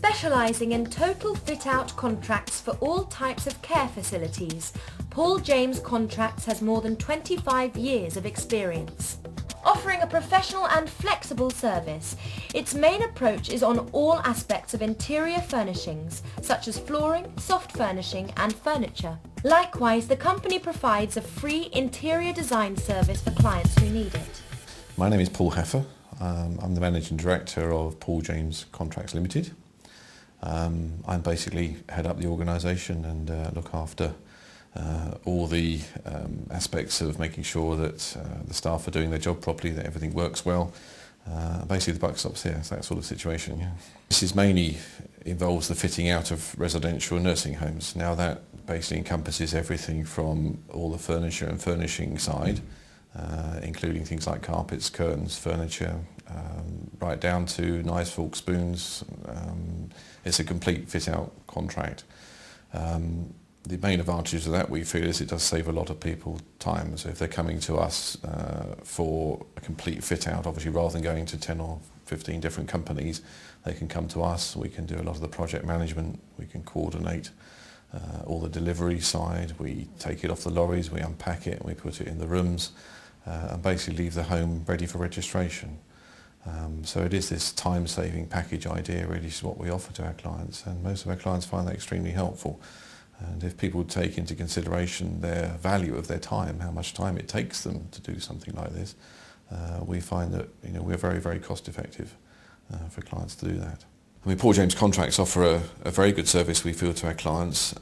Specialising in total fit-out contracts for all types of care facilities, Paul James Contracts has more than 25 years of experience. Offering a professional and flexible service, its main approach is on all aspects of interior furnishings, such as flooring, soft furnishing and furniture. Likewise, the company provides a free interior design service for clients who need it. My name is Paul Heffer. I'm the Managing Director of Paul James Contracts Limited. I basically head up the organisation and look after all the aspects of making sure that the staff are doing their job properly, that everything works well. Basically the buck stops here, it's that sort of situation. Yeah. This is mainly involves the fitting out of residential nursing homes. Now that basically encompasses everything from all the furniture and furnishing side, including things like carpets, curtains, furniture, right down to knives, forks, spoons. It's a complete fit-out contract. The main advantage of that, we feel, is it does save a lot of people time. So if they're coming to us for a complete fit-out, obviously rather than going to 10 or 15 different companies, they can come to us. We can do a lot of the project management. We can coordinate all the delivery side. We take it off the lorries, we unpack it, we put it in the rooms, and basically leave the home ready for registration. So it is this time-saving package idea really is what we offer to our clients, and most of our clients find that extremely helpful. And if people take into consideration their value of their time, how much time it takes them to do something like this, we find that we're very, very cost effective for clients to do that. I mean, Paul James Contracts offer a very good service, we feel, to our clients.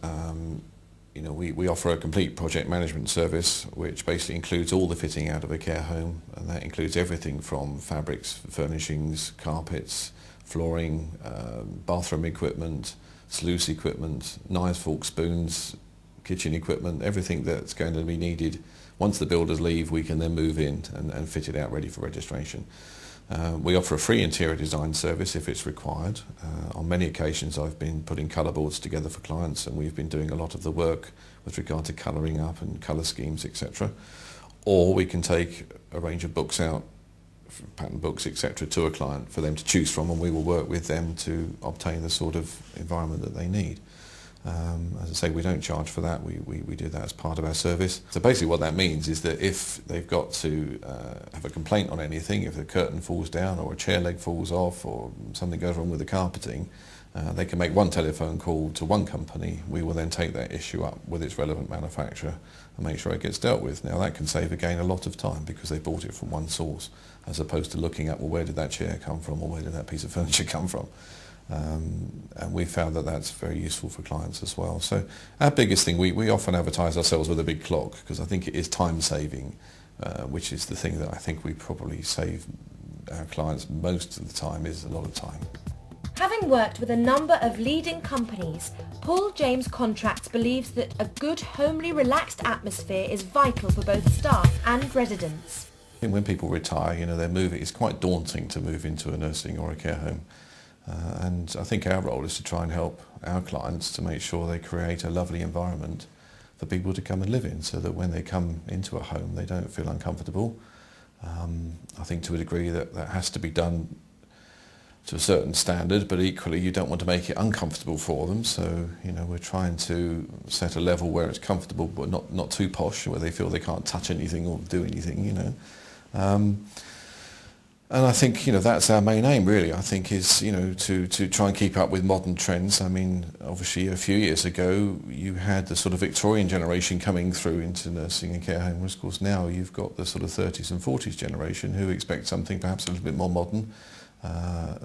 We offer a complete project management service which basically includes all the fitting out of a care home, and that includes everything from fabrics, furnishings, carpets, flooring, bathroom equipment, sluice equipment, knives, forks, spoons, kitchen equipment, everything that's going to be needed. Once the builders leave, we can then move in and fit it out ready for registration. We offer a free interior design service if it's required. On many occasions I've been putting colour boards together for clients, and we've been doing a lot of the work with regard to colouring up and colour schemes, etc. Or we can take a range of books out, pattern books, etc., to a client for them to choose from, and we will work with them to obtain the sort of environment that they need. As I say, we don't charge for that, we do that as part of our service. So basically what that means is that if they've got to have a complaint on anything, if the curtain falls down or a chair leg falls off or something goes wrong with the carpeting, they can make one telephone call to one company. We will then take that issue up with its relevant manufacturer and make sure it gets dealt with. Now that can save again a lot of time because they bought it from one source, as opposed to looking at, well, where did that chair come from, or where did that piece of furniture come from? And we found that that's very useful for clients as well. So our biggest thing, we often advertise ourselves with a big clock because I think it is time saving, which is the thing that I think we probably save our clients most of the time, is a lot of time. Having worked with a number of leading companies, Paul James Contracts believes that a good, homely, relaxed atmosphere is vital for both staff and residents. When people retire, they're moving. It's quite daunting to move into a nursing or a care home. And I think our role is to try and help our clients to make sure they create a lovely environment for people to come and live in, so that when they come into a home they don't feel uncomfortable. I think to a degree that has to be done to a certain standard, but equally you don't want to make it uncomfortable for them. So we're trying to set a level where it's comfortable but not too posh, where they feel they can't touch anything or do anything. And I think that's our main aim really. I think is to try and keep up with modern trends. I mean, obviously a few years ago you had the sort of Victorian generation coming through into nursing and care homes. Of course now you've got the sort of 30s and 40s generation who expect something perhaps a little bit more modern.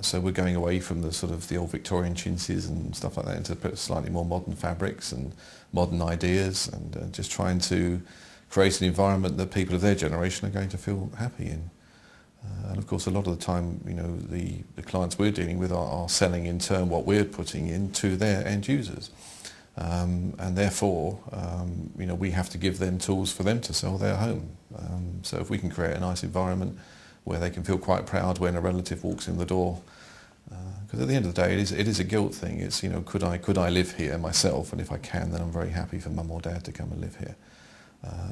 So we're going away from the old Victorian chintzes and stuff like that into slightly more modern fabrics and modern ideas, and just trying to create an environment that people of their generation are going to feel happy in. And of course a lot of the time the clients we're dealing with are selling in turn what we're putting in to their end users, and therefore we have to give them tools for them to sell their home. So if we can create a nice environment where they can feel quite proud when a relative walks in the door, because at the end of the day it is a guilt thing. It's could I live here myself, and if I can then I'm very happy for mum or dad to come and live here.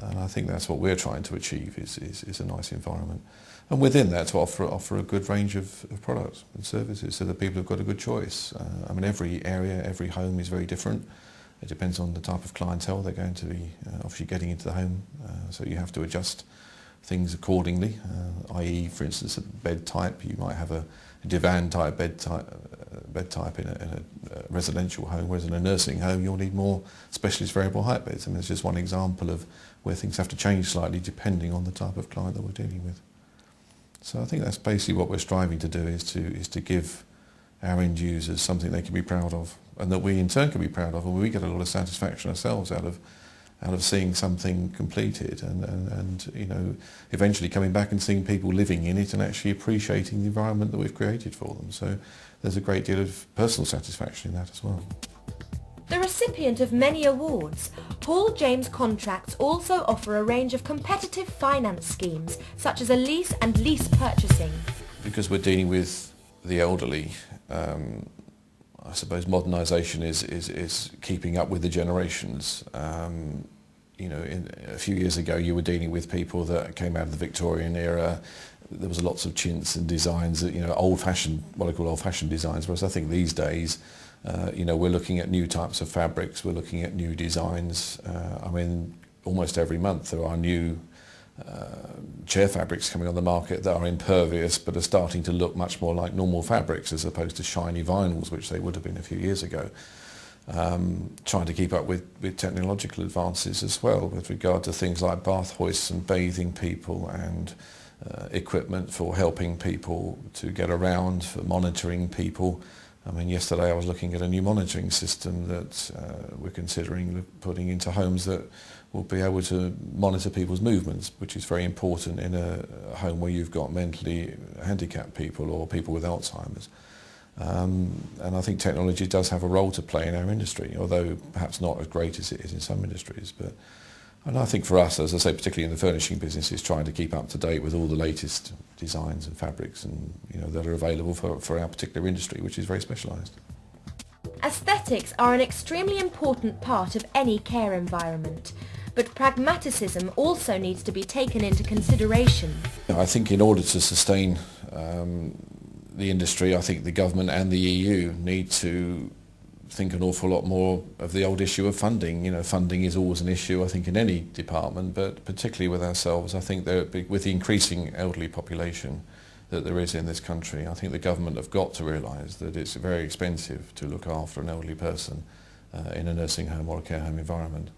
And I think that's what we're trying to achieve is a nice environment. And within that to offer a good range of products and services so that people have got a good choice. I mean, every area, every home is very different. It depends on the type of clientele they're going to be obviously getting into the home. So you have to adjust things accordingly, i.e. for instance a bed type, you might have a divan type bed type in a residential home, whereas in a nursing home you'll need more specialist variable height beds. I mean, it's just one example of where things have to change slightly depending on the type of client that we're dealing with. So I think that's basically what we're striving to do, is to give our end users something they can be proud of, and that we in turn can be proud of, and we get a lot of satisfaction ourselves out of seeing something completed and you know, eventually coming back and seeing people living in it and actually appreciating the environment that we've created for them. So there's a great deal of personal satisfaction in that as well. The recipient of many awards, Paul James Contracts also offer a range of competitive finance schemes such as a lease and lease purchasing. Because we're dealing with the elderly, I suppose modernisation is keeping up with the generations. You know, a few years ago you were dealing with people that came out of the Victorian era. There was lots of chintz and designs that, you know, old-fashioned, what I call old-fashioned designs, whereas I think these days, you know, we're looking at new types of fabrics, we're looking at new designs. I mean, almost every month there are new chair fabrics coming on the market that are impervious but are starting to look much more like normal fabrics as opposed to shiny vinyls, which they would have been a few years ago. Trying to keep up with technological advances as well with regard to things like bath hoists and bathing people and equipment for helping people to get around, for monitoring people. I mean, yesterday I was looking at a new monitoring system that we're considering putting into homes that will be able to monitor people's movements, which is very important in a home where you've got mentally handicapped people or people with Alzheimer's. And I think technology does have a role to play in our industry, although perhaps not as great as it is in some industries. And I think for us, as I say, particularly in the furnishing business, is trying to keep up to date with all the latest designs and fabrics and, you know, that are available for our particular industry, which is very specialised. Aesthetics are an extremely important part of any care environment, but pragmaticism also needs to be taken into consideration. I think in order to sustain the industry, I think the government and the EU need to think an awful lot more of the old issue of funding. You know, funding is always an issue, I think, in any department, but particularly with ourselves. I think that with the increasing elderly population that there is in this country, I think the government have got to realise that it's very expensive to look after an elderly person in a nursing home or a care home environment.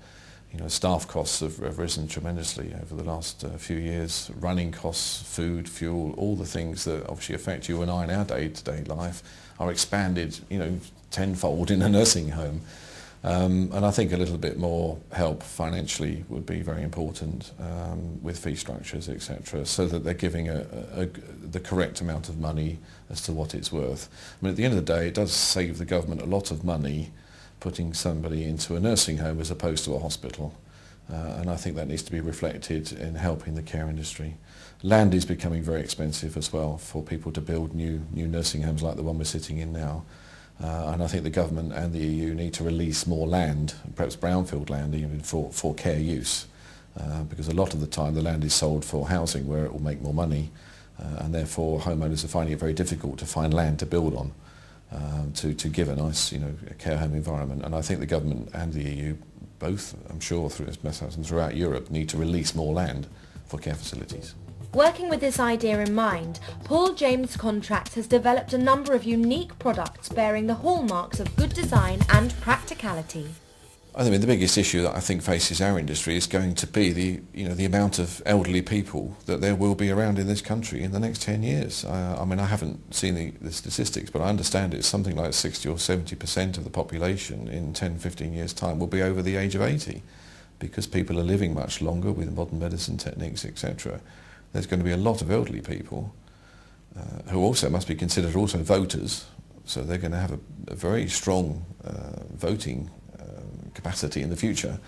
You know, staff costs have risen tremendously over the last few years. Running costs, food, fuel, all the things that obviously affect you and I in our day-to-day life are expanded, you know, tenfold in a nursing home. And I think a little bit more help financially would be very important with fee structures, etc., so that they're giving the correct amount of money as to what it's worth. I mean, at the end of the day, it does save the government a lot of money putting somebody into a nursing home as opposed to a hospital. And I think that needs to be reflected in helping the care industry. Land is becoming very expensive as well for people to build new nursing homes like the one we're sitting in now. And I think the government and the EU need to release more land, perhaps brownfield land even for care use. Because a lot of the time the land is sold for housing where it will make more money. And therefore homeowners are finding it very difficult to find land to build on. To give a nice, you know, care home environment. And I think the government and the EU, both, I'm sure, throughout Europe, need to release more land for care facilities. Working with this idea in mind, Paul James Contracts has developed a number of unique products bearing the hallmarks of good design and practicality. I mean, the biggest issue that I think faces our industry is going to be the amount of elderly people that there will be around in this country in the next 10 years. I mean, I haven't seen the statistics, but I understand it's something like 60 or 70% of the population in 10, 15 years' time will be over the age of 80 because people are living much longer with modern medicine techniques, etc. There's going to be a lot of elderly people who also must be considered also voters, so they're going to have a very strong voting capacity in the future,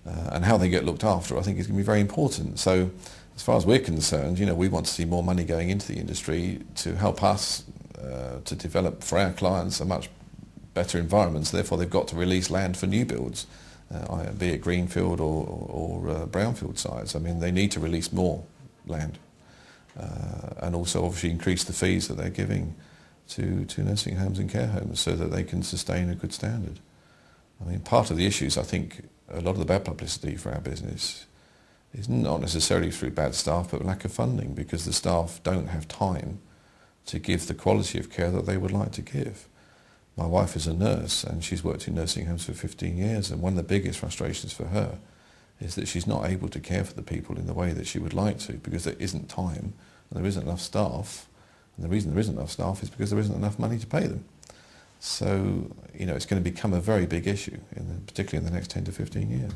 and how they get looked after I think is going to be very important. So as far as we're concerned, you know, we want to see more money going into the industry to help us to develop for our clients a much better environment. So therefore they've got to release land for new builds be it greenfield or brownfield sites. I mean, they need to release more land, and also obviously increase the fees that they're giving to nursing homes and care homes so that they can sustain a good standard. I mean, part of the issues, I think, a lot of the bad publicity for our business is not necessarily through bad staff, but lack of funding, because the staff don't have time to give the quality of care that they would like to give. My wife is a nurse and she's worked in nursing homes for 15 years, and one of the biggest frustrations for her is that she's not able to care for the people in the way that she would like to, because there isn't time and there isn't enough staff. And the reason there isn't enough staff is because there isn't enough money to pay them. So, it's going to become a very big issue, particularly in the next 10 to 15 years.